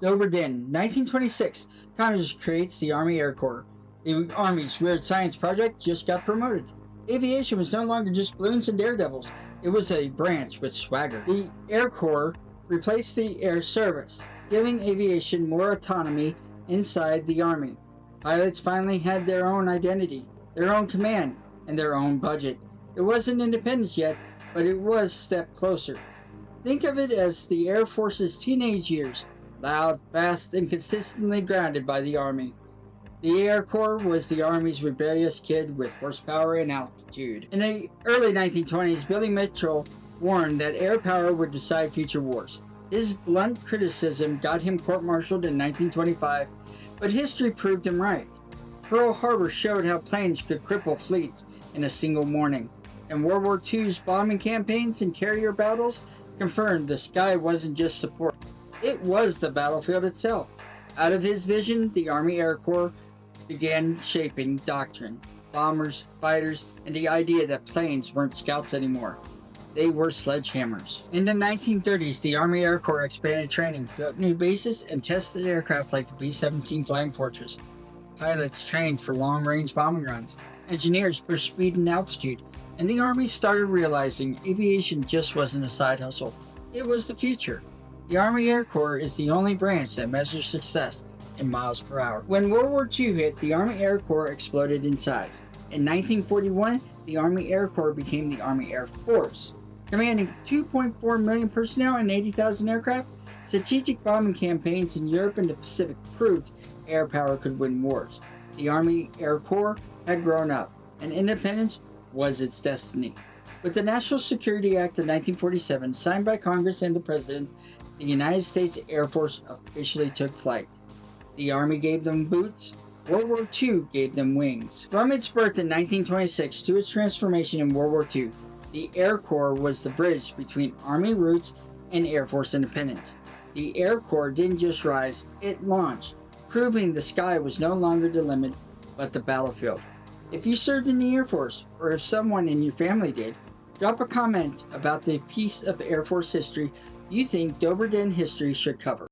Dover Din, 1926. Congress creates the Army Air Corps. The Army's weird science project just got promoted. Aviation was no longer just balloons and daredevils. It was a branch with swagger. The Air Corps replaced the Air Service, giving aviation more autonomy inside the Army. Pilots finally had their own identity, their own command, and their own budget. It wasn't independence yet, but it was a step closer. Think of it as the Air Force's teenage years, loud, fast, and consistently grounded by the Army. The Air Corps was the Army's rebellious kid with horsepower and altitude. In the early 1920s, Billy Mitchell warned that air power would decide future wars. His blunt criticism got him court-martialed in 1925, but history proved him right. Pearl Harbor showed how planes could cripple fleets in a single morning, and World War II's bombing campaigns and carrier battles confirmed the sky wasn't just support. It was the battlefield itself. Out of his vision, the Army Air Corps began shaping doctrine, bombers, fighters, and the idea that planes weren't scouts anymore. They were sledgehammers. In the 1930s, the Army Air Corps expanded training, built new bases, and tested aircraft like the B-17 Flying Fortress. Pilots trained for long-range bombing runs. Engineers pushed speed and altitude, and the Army started realizing aviation just wasn't a side hustle. It was the future. The Army Air Corps is the only branch that measures success in miles per hour. When World War II hit, the Army Air Corps exploded in size. In 1941, the Army Air Corps became the Army Air Force. Commanding 2.4 million personnel and 80,000 aircraft, strategic bombing campaigns in Europe and the Pacific proved air power could win wars. The Army Air Corps had grown up, and independence was its destiny. With the National Security Act of 1947 signed by Congress and the President, the United States Air Force officially took flight. The Army gave them boots, World War II gave them wings. From its birth in 1926 to its transformation in World War II, the Air Corps was the bridge between Army roots and Air Force independence. The Air Corps didn't just rise, it launched, proving the sky was no longer the limit, but the battlefield. If you served in the Air Force, or if someone in your family did, drop a comment about the piece of Air Force history you think Dover Den history should cover.